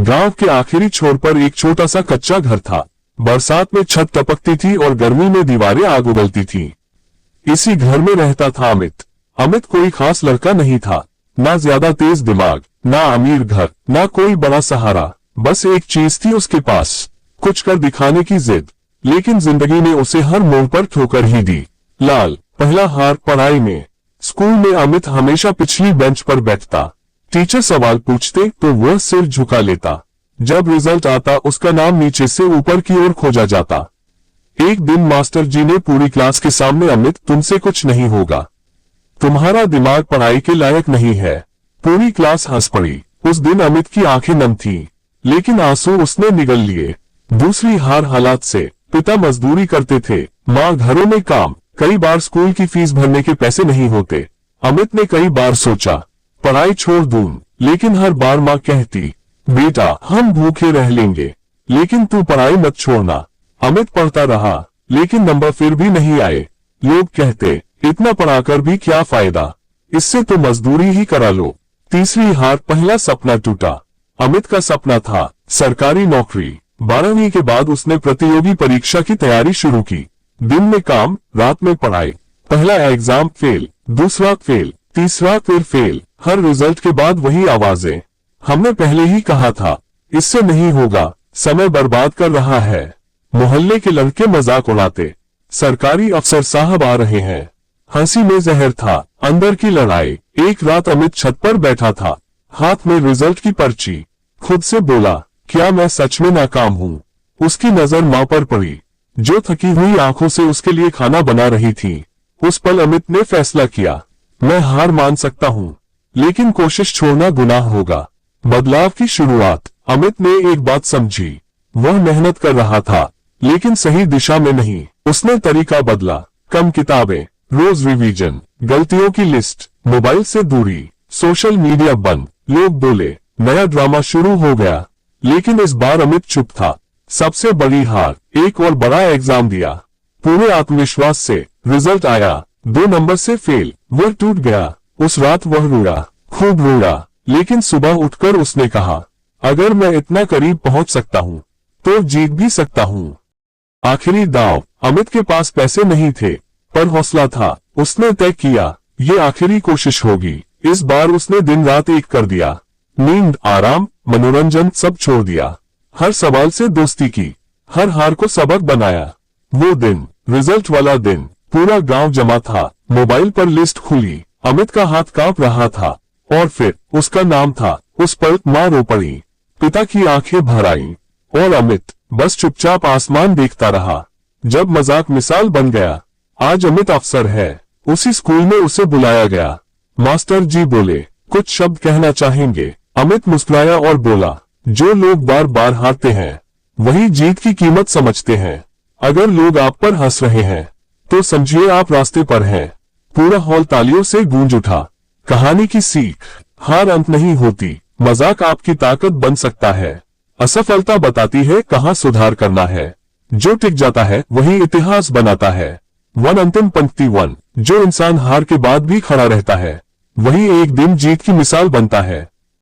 गांव के आखिरी छोर पर एक छोटा सा कच्चा घर था। बरसात में छत टपकती थी और गर्मी में दीवारें आग उगलती थी। इसी घर में रहता था अमित। अमित कोई खास लड़का नहीं था, ना ज्यादा तेज दिमाग, ना अमीर घर, ना कोई बड़ा सहारा। बस एक चीज थी उसके पास, कुछ कर दिखाने की जिद। लेकिन जिंदगी ने उसे हर मोड़ पर ठोकर ही दी। लाल पहला हार पढ़ाई में। स्कूल में अमित हमेशा पिछली बेंच पर बैठता। टीचर सवाल पूछते तो वह सिर झुका लेता। जब रिजल्ट आता उसका नाम नीचे से ऊपर की ओर खोजा जाता। एक दिन मास्टर जी ने पूरी क्लास के सामने, अमित तुमसे कुछ नहीं होगा, तुम्हारा दिमाग पढ़ाई के लायक नहीं है। पूरी क्लास हंस पड़ी। उस दिन अमित की आंखें नम थीं, लेकिन आंसू उसने निगल लिए। दूसरी हार हालात से। पिता मजदूरी करते थे, माँ घरों में काम। कई बार स्कूल की फीस भरने के पैसे नहीं होते। अमित ने कई बार सोचा पढ़ाई छोड़ दूं, लेकिन हर बार माँ कहती, बेटा हम भूखे रह लेंगे, लेकिन तू पढ़ाई मत छोड़ना। अमित पढ़ता रहा, लेकिन नंबर फिर भी नहीं आए। लोग कहते, इतना पढ़ाकर भी क्या फायदा, इससे तो मजदूरी ही करा लो। तीसरी हार पहला सपना टूटा। अमित का सपना था सरकारी नौकरी। 12वीं के बाद उसने प्रतियोगी परीक्षा की तैयारी शुरू की। दिन में काम, रात में पढ़ाई। पहला एग्जाम फेल, दूसरा फेल, तीसरा फिर फेल। हर रिजल्ट के बाद वही आवाजें, हमने पहले ही कहा था, इससे नहीं होगा, समय बर्बाद कर रहा है। मोहल्ले के लड़के मजाक उड़ाते, सरकारी अफसर साहब आ रहे हैं। हंसी में जहर था, अंदर की लड़ाई। एक रात अमित छत पर बैठा था, हाथ में रिजल्ट की पर्ची। खुद से बोला, क्या मैं सच में नाकाम हूँ? उसकी नजर माँ पर पड़ी, जो थकी हुई आंखों से उसके लिए खाना बना रही थी। उस पल अमित ने फैसला किया, मैं हार मान सकता हूँ, लेकिन कोशिश छोड़ना गुनाह होगा। बदलाव की शुरुआत। अमित ने एक बात समझी, वह मेहनत कर रहा था, लेकिन सही दिशा में नहीं। उसने तरीका बदला, कम किताबें, रोज रिवीजन, गलतियों की लिस्ट, मोबाइल से दूरी, सोशल मीडिया बंद। लोग बोले, नया ड्रामा शुरू हो गया, लेकिन इस बार अमित चुप था। सबसे बड़ी हार, एक और बड़ा एग्जाम दिया। पूरे आत्मविश्वास से। रिजल्ट आया, 2 नंबर से फेल। वह टूट गया। उस रात वह रोया, खूब रोया, लेकिन सुबह उठकर उसने कहा, अगर मैं इतना करीब पहुंच सकता हूं, तो जीत भी सकता हूं। आखिरी दांव। अमित के पास पैसे नहीं थे, पर हौसला था। उसने तय किया, ये आखिरी कोशिश होगी। इस बार उसने दिन रात एक कर दिया। नींद, आराम, मनोरंजन सब छोड़ दिया। हर सवाल से दोस्ती की, हर हार को सबक बनाया। वो दिन, रिजल्ट वाला दिन, पूरा गांव जमा था। मोबाइल पर लिस्ट खुली, अमित का हाथ कांप रहा था, और फिर उसका नाम था। उस पल माँ रो पड़ी, पिता की आंखें भर आईं, और अमित बस चुपचाप आसमान देखता रहा। जब मजाक मिसाल बन गया, आज अमित अफसर है। उसी स्कूल में उसे बुलाया गया। मास्टर जी बोले, कुछ शब्द कहना चाहेंगे? अमित मुस्कुराया और बोला, जो लोग बार बार हारते हैं, वही जीत की कीमत समझते हैं। अगर लोग आप पर हंस रहे हैं, तो समझिए आप रास्ते पर हैं। पूरा हॉल तालियों से गूंज उठा। कहानी की सीख, हार अंत नहीं होती, मजाक आपकी ताकत बन सकता है। असफलता बताती है कहाँ सुधार करना है। जो टिक जाता है वही इतिहास बनाता है। अंतिम पंक्ति 1, जो इंसान हार के बाद भी खड़ा रहता है, वही एक दिन जीत की मिसाल बनता है।